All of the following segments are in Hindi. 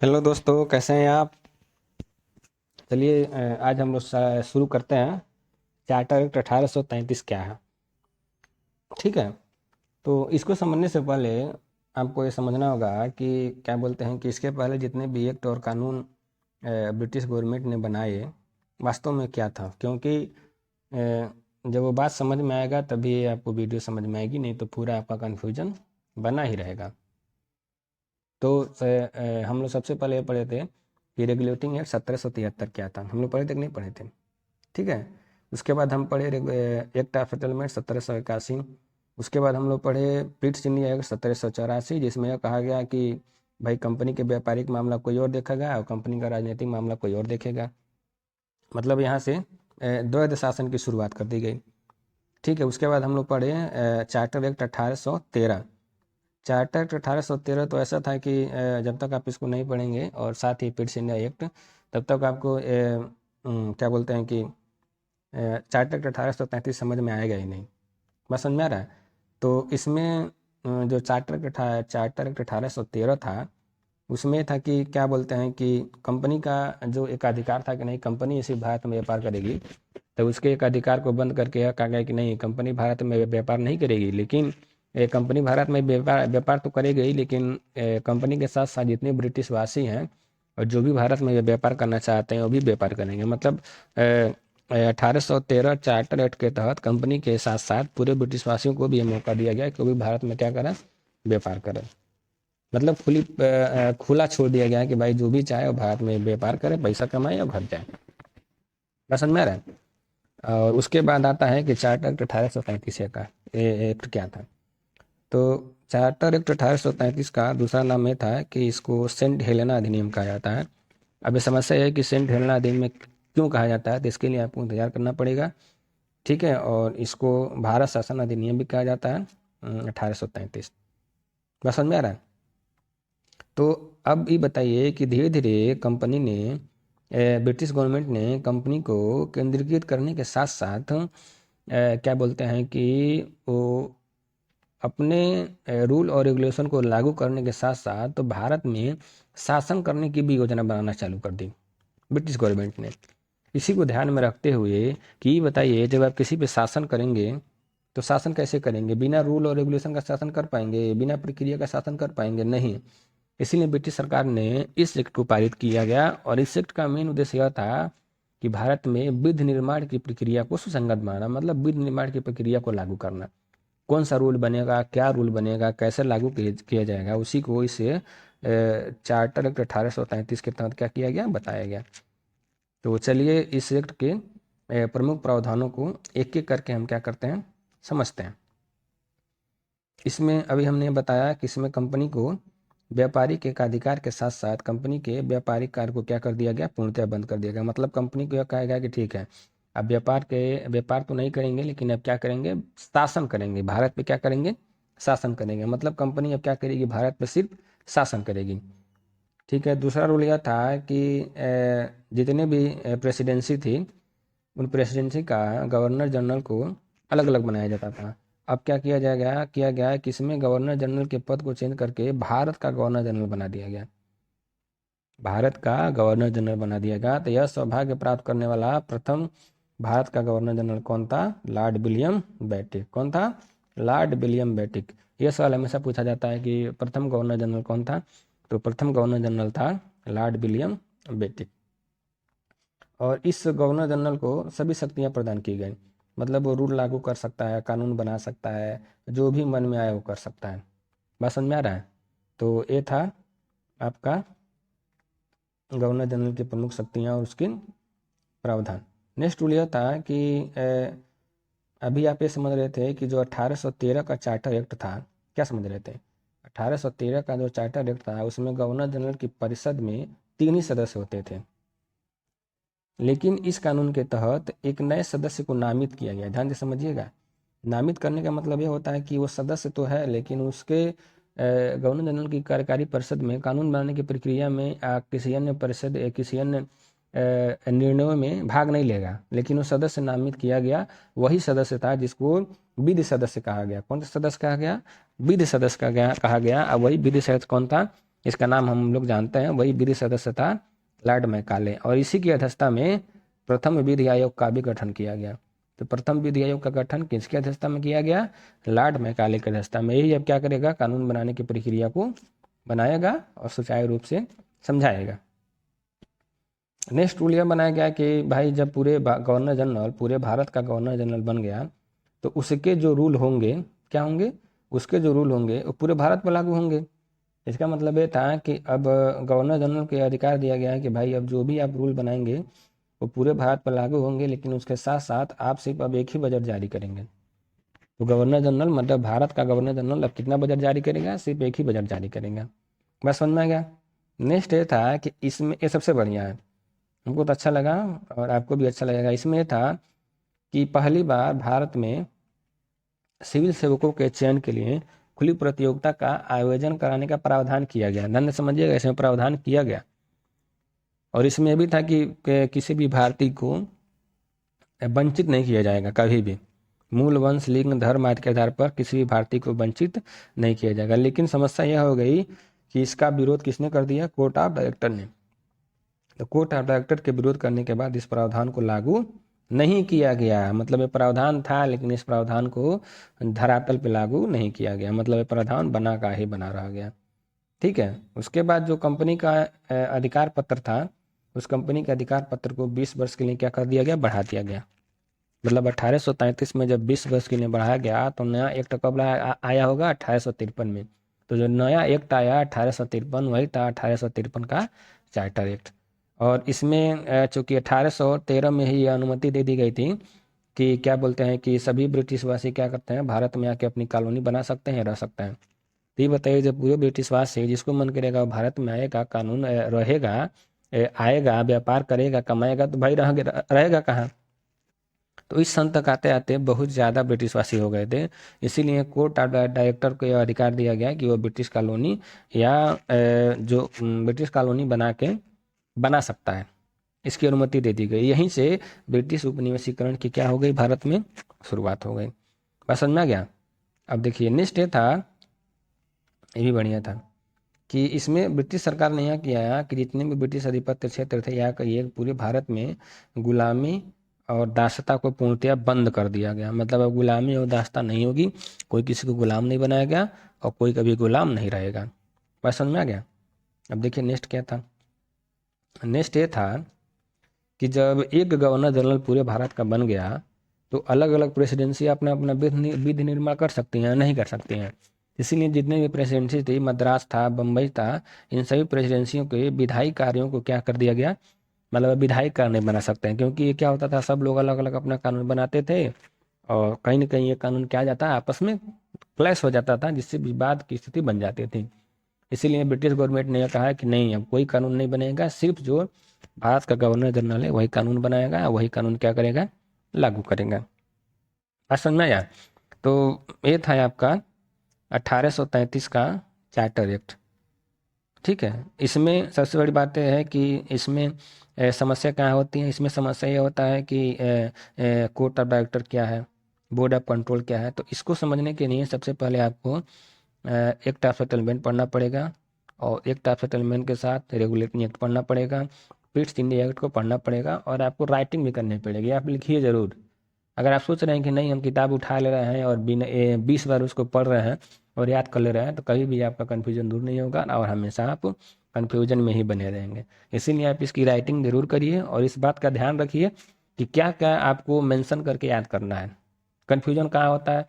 हेलो दोस्तों, कैसे हैं आप। चलिए आज हम लोग शुरू करते हैं। चार्टर एक्ट 1833 क्या है। ठीक है। तो इसको समझने से पहले आपको ये समझना होगा कि क्या बोलते हैं कि इसके पहले जितने भी एक्ट और कानून ब्रिटिश गवर्नमेंट ने बनाए वास्तव में क्या था, क्योंकि जब वो बात समझ में आएगा तभी आपको वीडियो समझ में आएगी, नहीं तो पूरा आपका कन्फ्यूजन बना ही रहेगा। तो हम लोग सबसे पहले ये पढ़े थे कि रेगुलेटिंग एक्ट 1773 क्या था। हम लोग पढ़े थे कि नहीं पढ़े थे। ठीक है। उसके बाद हम पढ़े एक्ट ऑफ सेटलमेंट 1781। उसके बाद हम लोग पढ़े पिट्स इंडिया एक्ट 1784, जिसमें यह कहा गया कि भाई कंपनी के व्यापारिक मामला कोई और देखेगा और कंपनी का राजनीतिक मामला कोई और देखेगा। मतलब यहाँ से द्वैध शासन की शुरुआत कर दी गई। ठीक है। उसके बाद हम लोग पढ़े चार्टर एक्ट 1813। चार्टर एक्ट 1813 तो ऐसा था कि जब तक आप इसको नहीं पढ़ेंगे और साथ ही पिट्स इंडिया एक्ट, तब तक आपको क्या बोलते हैं कि चार्टर एक्ट 1833 समझ में आएगा ही नहीं। बस समझ में आ रहा है। तो इसमें जो चार्टर एक्ट 1813 था, उसमें था कि क्या बोलते हैं कि कंपनी का जो एक अधिकार था कि नहीं कंपनी इसी भारत में व्यापार करेगी, तो उसके एक अधिकार को बंद करके यह कहा गया कि नहीं कंपनी भारत में व्यापार नहीं करेगी, लेकिन कंपनी भारत में व्यापार व्यापार तो करेगी ही, लेकिन कंपनी के साथ साथ जितने ब्रिटिश वासी हैं और जो भी भारत में व्यापार करना चाहते हैं वो भी व्यापार करेंगे। मतलब 1813 चार्टर एक्ट के तहत कंपनी के साथ साथ पूरे ब्रिटिश वासियों को भी ये मौका दिया गया कि वो भी भारत में क्या करें, व्यापार करें। मतलब खुला छोड़ दिया गया है कि भाई जो भी चाहे वो भारत में व्यापार करे, पैसा कमाए और घर जाए। बस समझ में आ रहा है। और उसके बाद आता है कि चार्टर एक्ट 1835 का एक्ट क्या था। तो चार्टर एक्ट 1835 का दूसरा नाम ये था कि इसको सेंट हेलेना अधिनियम कहा जाता है। अब ये समस्या है कि सेंट हेलेना अधिनियम क्यों कहा जाता है, तो इसके लिए आपको इंतजार करना पड़ेगा। ठीक है। और इसको भारत शासन अधिनियम भी कहा जाता है 1833। बस समझ में आ रहा है। तो अब ये बताइए कि धीरे धीरे कंपनी ने ब्रिटिश गवर्नमेंट ने कंपनी को केंद्रीकृत करने के साथ साथ क्या बोलते हैं कि वो अपने रूल और रेगुलेशन को लागू करने के साथ साथ तो भारत में शासन करने की भी योजना बनाना चालू कर दी ब्रिटिश गवर्नमेंट ने। इसी को ध्यान में रखते हुए कि बताइए जब आप किसी पे शासन करेंगे तो शासन कैसे करेंगे, बिना रूल और रेगुलेशन का शासन कर पाएंगे, बिना प्रक्रिया का शासन कर पाएंगे, नहीं। इसीलिए ब्रिटिश सरकार ने इस एक्ट को पारित किया गया और इस एक्ट का मेन उद्देश्य यह था कि भारत में विध निर्माण की प्रक्रिया को सुसंगत बनाना, मतलब विध निर्माण की प्रक्रिया को लागू करना। कौन सा रूल बनेगा, क्या रूल बनेगा, कैसे लागू किया जाएगा, उसी को इसे चार्टर एक्ट 1833 के तहत क्या किया गया, बताया गया। तो चलिए इस एक्ट के प्रमुख प्रावधानों को एक एक करके हम क्या करते हैं, समझते हैं। इसमें अभी हमने बताया कि इसमें कंपनी को व्यापारिक एकाधिकार के साथ साथ कंपनी के व्यापारिक कार्य को क्या कर दिया गया, पूर्णतः बंद कर दिया गया। मतलब कंपनी को यह कहा गया कि ठीक है अब व्यापार तो नहीं करेंगे, लेकिन अब क्या करेंगे, शासन करेंगे भारत पे, क्या करेंगे, शासन करेंगे। मतलब कंपनी अब क्या करेगी, भारत पे सिर्फ शासन करेगी। ठीक है। दूसरा रूल यह था कि जितने भी प्रेसिडेंसी थी उन प्रेसिडेंसी का गवर्नर जनरल को अलग अलग बनाया जाता था। अब क्या किया गया कि इसमें गवर्नर जनरल के पद को चेंज करके भारत का गवर्नर जनरल बना दिया गया। भारत का गवर्नर जनरल बना दिया गया। तो यह सौभाग्य प्राप्त करने वाला प्रथम भारत का गवर्नर जनरल कौन था, लॉर्ड विलियम बेटिक। कौन था, लॉर्ड विलियम बेटिक। यह सवाल हमेशा पूछा जाता है कि प्रथम गवर्नर जनरल कौन था, तो प्रथम गवर्नर जनरल था लॉर्ड विलियम बेटिक। और इस गवर्नर जनरल को सभी शक्तियां प्रदान की गई। मतलब वो रूल लागू कर सकता है, कानून बना सकता है, जो भी मन में आए वो कर सकता है। बात समझ में आ रहा है। तो ये था आपका गवर्नर जनरल की प्रमुख शक्तियां और उसके प्रावधान। नेक्स्ट रूल यह था कि अभी आप ये समझ रहे थे कि जो 1813 का चार्टर एक्ट था, क्या समझ रहे थे, 1813 का जो चार्टर एक्ट था उसमें गवर्नर जनरल की परिषद में 3 ही सदस्य होते थे। लेकिन इस कानून के तहत एक नए सदस्य को नामित किया गया। ध्यान से समझिएगा। नामित करने का मतलब ये होता है कि वो सदस्य तो है, लेकिन उसके गवर्नर जनरल की कार्यकारी परिषद में कानून बनाने की प्रक्रिया में किसी अन्य परिषद किसी अन्य निर्णयों में भाग नहीं लेगा, लेकिन वो सदस्य नामित किया गया। वही सदस्य था जिसको विधि सदस्य कहा गया। कौन सा सदस्य कहा गया, विधि सदस्य कहा गया। अब वही विधि सदस्य कौन था, इसका नाम हम लोग जानते हैं, वही विधि सदस्य था लॉर्ड मैकाले, और इसी की अध्यक्षता में प्रथम विधि आयोग का भी गठन किया गया। तो प्रथम विधि आयोग का गठन किसकी अध्यक्षता में किया गया? लॉर्ड मैकाले की अध्यक्षता में। यही अब क्या करेगा? कानून बनाने की प्रक्रिया को बनाएगा और सुचारू रूप से समझाएगा। नेक्स्ट रूल यह बनाया गया कि भाई जब पूरे गवर्नर जनरल, पूरे भारत का गवर्नर जनरल बन गया, तो उसके जो रूल होंगे, क्या होंगे? उसके जो रूल होंगे वो पूरे भारत पर लागू होंगे। इसका मतलब ये था कि अब गवर्नर जनरल को अधिकार दिया गया है कि भाई अब जो भी आप रूल बनाएंगे वो पूरे भारत पर लागू होंगे, लेकिन उसके साथ साथ आप सिर्फ अब एक ही बजट जारी करेंगे। तो गवर्नर जनरल मतलब भारत का गवर्नर जनरल अब कितना बजट जारी करेगा? सिर्फ एक ही बजट जारी करेगा। बस समझ में आ गया। नेक्स्ट ये था कि इसमें, ये सबसे बढ़िया है, हमको तो अच्छा लगा और आपको भी अच्छा लगेगा। इसमें ये था कि पहली बार भारत में सिविल सेवकों के चयन के लिए खुली प्रतियोगिता का आयोजन कराने का प्रावधान किया गया। ध्यान से समझिएगा, इसमें प्रावधान किया गया। और इसमें यह भी था कि किसी भी भारतीय को वंचित नहीं किया जाएगा कभी भी। मूल, वंश, लिंग, धर्म आदि के आधार पर किसी भी भारतीय को वंचित नहीं किया जाएगा। लेकिन समस्या यह हो गई कि इसका विरोध किसने कर दिया? कोर्ट ऑफ डायरेक्टर ने। तो कोर्ट ऑफ डायरेक्टर के विरोध करने के बाद इस प्रावधान को लागू नहीं किया गया। मतलब ये प्रावधान था लेकिन इस प्रावधान को धरातल पे लागू नहीं किया गया, मतलब ये प्रावधान बना का ही बना रह गया। ठीक है। उसके बाद जो कंपनी का अधिकार पत्र था, उस कंपनी के अधिकार पत्र को 20 वर्ष के लिए क्या कर दिया गया? बढ़ा दिया गया। मतलब 1833 में जब 20 वर्ष के लिए बढ़ाया गया तो नया एक्ट कब आया होगा? 1853 में। तो जो नया एक्ट आया 1853 वही था 1853 का चार्टर एक्ट। और इसमें चूंकि 1813 में ही यह अनुमति दे दी गई थी कि क्या बोलते हैं कि सभी ब्रिटिशवासी क्या करते हैं? भारत में आके अपनी कॉलोनी बना सकते हैं, रह सकते हैं। तो ये बताइए, जब पूरे ब्रिटिशवासी जिसको मन करेगा वो भारत में आएगा, कानून रहेगा, आएगा, व्यापार करेगा, कमाएगा, तो भाई रहेगा कहाँ? तो इस सन तक आते आते बहुत ज़्यादा ब्रिटिशवासी हो गए थे। इसीलिए कोर्ट ऑफ डायरेक्टर को यह अधिकार दिया गया कि वो ब्रिटिश कॉलोनी या जो ब्रिटिश कॉलोनी बना सकता है, इसकी अनुमति दे दी गई। यहीं से ब्रिटिश उपनिवेशीकरण की क्या हो गई? भारत में शुरुआत हो गई। बात समझ में आ गया? अब देखिए नेक्स्ट ये था, ये भी बढ़िया था कि इसमें ब्रिटिश सरकार ने यह किया कि जितने भी ब्रिटिश आधिपत्य क्षेत्र थे यहाँ का, ये पूरे भारत में गुलामी और दासता को पूर्णतया बंद कर दिया गया। मतलब अब गुलामी और दासता नहीं होगी, कोई किसी को गुलाम नहीं बनाया गया और कोई कभी गुलाम नहीं रहेगा। बात समझ में आ गया? अब देखिए नेक्स्ट क्या था। नेक्स्ट ये था कि जब एक गवर्नर जनरल पूरे भारत का बन गया तो अलग अलग प्रेसिडेंसी अपना अपना विधि निर्माण कर सकती हैं, नहीं कर सकती हैं। इसीलिए जितने भी प्रेसिडेंसी थी, मद्रास था, बम्बई था, इन सभी प्रेसिडेंसियों के विधायी कार्यों को क्या कर दिया गया? मतलब विधायी कार्य नहीं बना सकते हैं, क्योंकि ये क्या होता था, सब लोग अलग अलग अपना कानून बनाते थे और कहीं ना कहीं ये कानून क्या जाता है, आपस में क्लैश हो जाता था, जिससे विवाद की स्थिति बन जाती थी। इसीलिए ब्रिटिश गवर्नमेंट ने कहा है कि नहीं, अब कोई कानून नहीं बनेगा, सिर्फ जो भारत का गवर्नर जनरल है वही कानून बनाएगा, वही कानून क्या करेगा? लागू करेगा। बात समझ में आया? तो ये था आपका 1833 का चार्टर एक्ट। ठीक है। इसमें सबसे बड़ी बात यह है कि इसमें समस्या क्या होती है? इसमें समस्या ये होता है कि कोर्ट ऑफ डायरेक्टर क्या है, बोर्ड ऑफ कंट्रोल क्या है। तो इसको समझने के लिए सबसे पहले आपको एक्ट ऑफ सेटलमेंट पढ़ना पड़ेगा और एक्ट ऑफ सेटलमेंट के साथ रेगुलेटिंग एक्ट पढ़ना पड़ेगा, पिट्स इंडिया एक्ट को पढ़ना पड़ेगा और आपको राइटिंग भी करनी पड़ेगी। आप लिखिए ज़रूर। अगर आप सोच रहे हैं कि नहीं हम किताब उठा ले रहे हैं और बिना 20 बार उसको पढ़ रहे हैं और याद कर ले रहे हैं, तो कभी भी आपका कन्फ्यूजन दूर नहीं होगा और हमेशा आप कन्फ्यूजन में ही बने रहेंगे। इसीलिए आप इसकी राइटिंग जरूर करिए और इस बात का ध्यान रखिए कि क्या क्या आपको मेंशन करके याद करना है। कन्फ्यूजन कहाँ होता है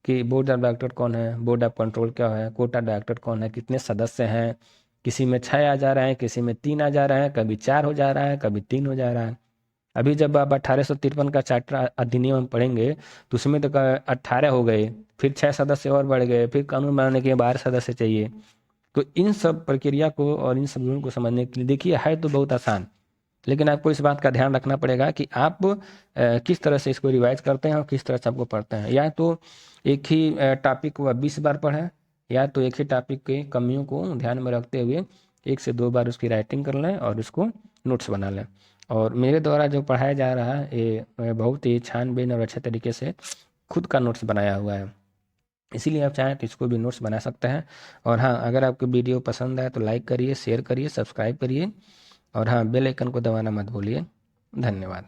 कि बोर्ड ऑफ डायरेक्टर कौन है, बोर्ड ऑफ कंट्रोल क्या है, कोर्ट ऑफ डायरेक्टर कौन है, कितने सदस्य हैं, किसी में 6 आ जा रहे हैं, किसी में 3 आ जा रहे हैं, कभी 4 हो जा रहा है, कभी 3 हो जा रहा है। अभी जब आप 1853 का चार्टर अधिनियम पढ़ेंगे तो उसमें तो 18 हो गए, फिर 6 सदस्य और बढ़ गए, फिर कानून बनाने के लिए 12 सदस्य चाहिए। तो इन सब प्रक्रिया को और इन सब को समझने के लिए देखिए, है तो बहुत आसान, लेकिन आपको इस बात का ध्यान रखना पड़ेगा कि आप किस तरह से इसको रिवाइज करते हैं और किस तरह से आपको पढ़ते हैं। या तो एक ही टॉपिक को 20 बार पढ़ें, या तो एक ही टॉपिक के कमियों को ध्यान में रखते हुए 1 से 2 बार उसकी राइटिंग कर लें और उसको नोट्स बना लें। और मेरे द्वारा जो पढ़ाया जा रहा है ये बहुत ही छानबीन और अच्छे तरीके से खुद का नोट्स बनाया हुआ है। इसीलिए आप चाहें तो इसको भी नोट्स बना सकते हैं। और हाँ, अगर आपको वीडियो पसंद आए तो लाइक करिए, शेयर करिए, सब्सक्राइब करिए, और हाँ, बेल आइकन को दबाना मत भूलिए। धन्यवाद।